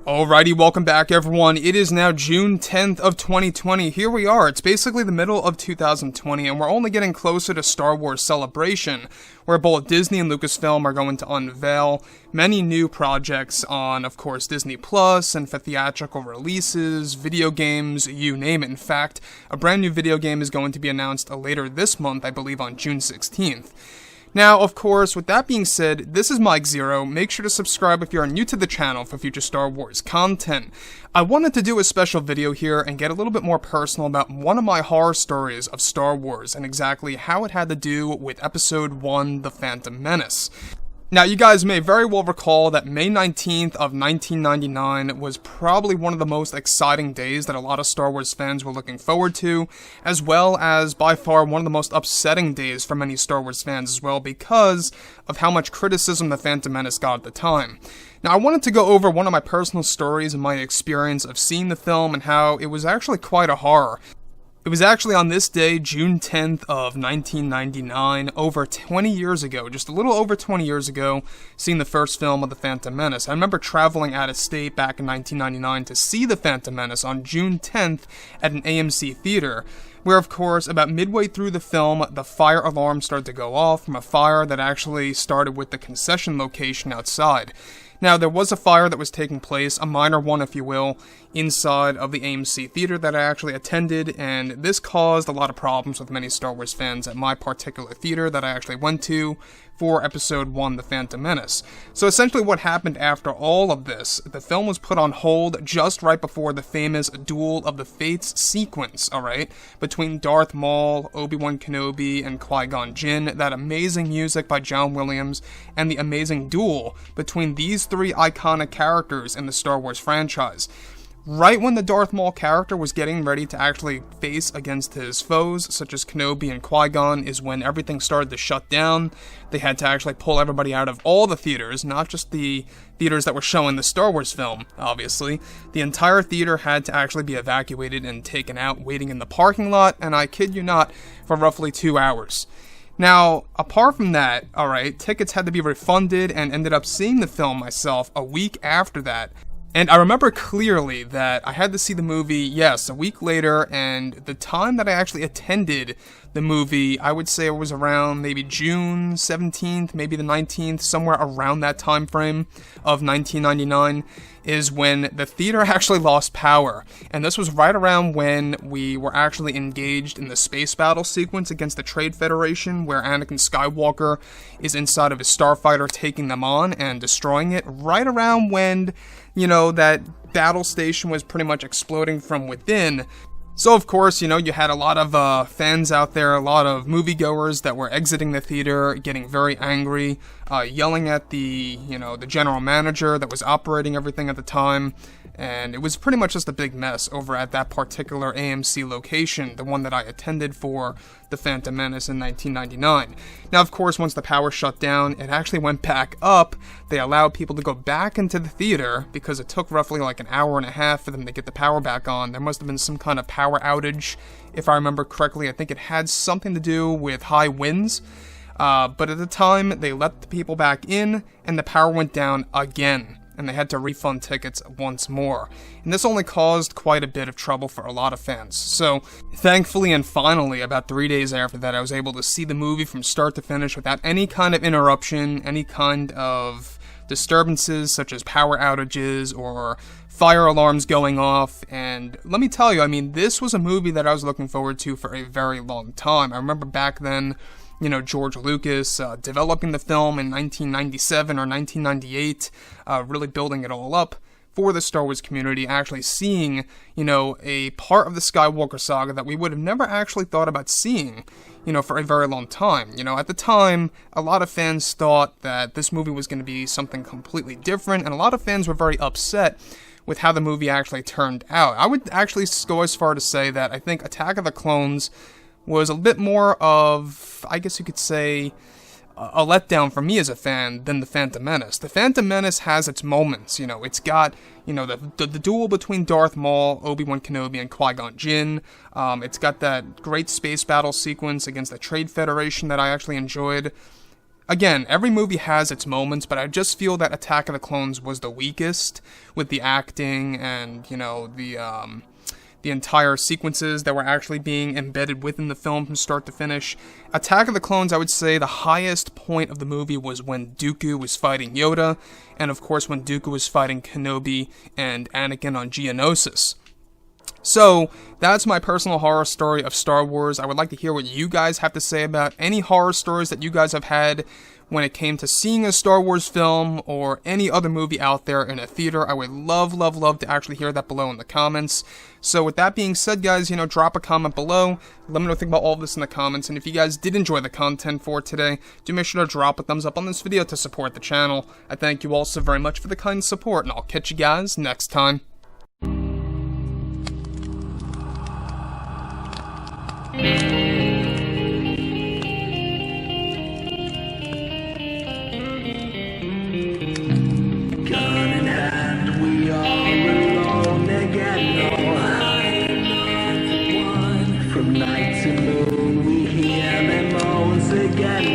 Alrighty, welcome back everyone. It is now June 10th of 2020. Here we are. It's basically the middle of 2020 and we're only getting closer to Star Wars Celebration, where both Disney and Lucasfilm are going to unveil many new projects on, of course, Disney Plus and for theatrical releases, video games, you name it. In fact, a brand new video game is going to be announced later this month, I believe on June 16th. Now, of course, with that being said, this is Mike Zeroh. Make sure to subscribe if you are new to the channel for future Star Wars content. I wanted to do a special video here and get a little bit more personal about one of my horror stories of Star Wars and exactly how it had to do with Episode 1, The Phantom Menace. Now, you guys may very well recall that May 19th of 1999 was probably one of the most exciting days that a lot of Star Wars fans were looking forward to, as well as by far one of the most upsetting days for many Star Wars fans as well because of how much criticism The Phantom Menace got at the time. Now, I wanted to go over one of my personal stories and my experience of seeing the film and how it was actually quite a horror. It was actually on this day, June 10th of 1999, over 20 years ago, just a little over 20 years ago, seeing the first film of The Phantom Menace. I remember traveling out of state back in 1999 to see The Phantom Menace on June 10th at an AMC theater, where, of course, about midway through the film, the fire alarm started to go off from a fire that actually started with the concession location outside. Now, there was a fire that was taking place, a minor one if you will, inside of the AMC theater that I actually attended, and this caused a lot of problems with many Star Wars fans at my particular theater that I actually went to for Episode 1, The Phantom Menace. So essentially what happened after all of this, the film was put on hold just right before the famous Duel of the Fates sequence, alright, between Darth Maul, Obi-Wan Kenobi, and Qui-Gon Jinn, that amazing music by John Williams, and the amazing duel between these three iconic characters in the Star Wars franchise. Right when the Darth Maul character was getting ready to actually face against his foes, such as Kenobi and Qui-Gon, is when everything started to shut down. They had to actually pull everybody out of all the theaters, not just the theaters that were showing the Star Wars film, obviously. The entire theater had to actually be evacuated and taken out, waiting in the parking lot, and I kid you not, for roughly 2 hours. Now, apart from that, alright, tickets had to be refunded and ended up seeing the film myself a week after that. And I remember clearly that I had to see the movie, yes, a week later, and the time that I actually attended the movie, I would say it was around maybe June 17th, maybe the 19th, somewhere around that time frame of 1999, is when the theater actually lost power. And this was right around when we were actually engaged in the space battle sequence against the Trade Federation, where Anakin Skywalker is inside of his starfighter taking them on and destroying it, right around when, you know, that battle station was pretty much exploding from within. So, of course, you know, you had a lot of fans out there, a lot of moviegoers that were exiting the theater, getting very angry, yelling at the general manager that was operating everything at the time, and it was pretty much just a big mess over at that particular AMC location, the one that I attended for The Phantom Menace in 1999. Now, of course, once the power shut down, it actually went back up. They allowed people to go back into the theater because it took roughly like an hour and a half for them to get the power back on. There must have been some kind of power outage, if I remember correctly. I think it had something to do with high winds. But at the time, they let the people back in, and the power went down again, and they had to refund tickets once more. And this only caused quite a bit of trouble for a lot of fans. So, thankfully and finally, about 3 days after that, I was able to see the movie from start to finish without any kind of interruption, any kind of disturbances, such as power outages or fire alarms going off. And let me tell you, I mean, this was a movie that I was looking forward to for a very long time. I remember back then, you know, George Lucas developing the film in 1997 or 1998, really building it all up for the Star Wars community, actually seeing, you know, a part of the Skywalker saga that we would have never actually thought about seeing, you know, for a very long time. You know, at the time, a lot of fans thought that this movie was going to be something completely different, and a lot of fans were very upset with how the movie actually turned out. I would actually go as far to say that I think Attack of the Clones was a bit more of, I guess you could say, a letdown for me as a fan than The Phantom Menace. The Phantom Menace has its moments, you know, it's got, you know, the duel between Darth Maul, Obi-Wan Kenobi, and Qui-Gon Jinn. It's got that great space battle sequence against the Trade Federation that I actually enjoyed. Again, every movie has its moments, but I just feel that Attack of the Clones was the weakest with the acting and, the entire sequences that were actually being embedded within the film from start to finish. Attack of the Clones, I would say the highest point of the movie was when Dooku was fighting Yoda, and of course when Dooku was fighting Kenobi and Anakin on Geonosis. So, that's my personal horror story of Star Wars. I would like to hear what you guys have to say about any horror stories that you guys have had when it came to seeing a Star Wars film or any other movie out there in a theater. I would love to actually hear that below in the comments. So with that being said, guys, drop a comment below. Let me know what you think about all of this in the comments. And if you guys did enjoy the content for today, do make sure to drop a thumbs up on this video to support the channel. I thank you all so very much for the kind support, and I'll catch you guys next time. From night to moon we hear them moans again.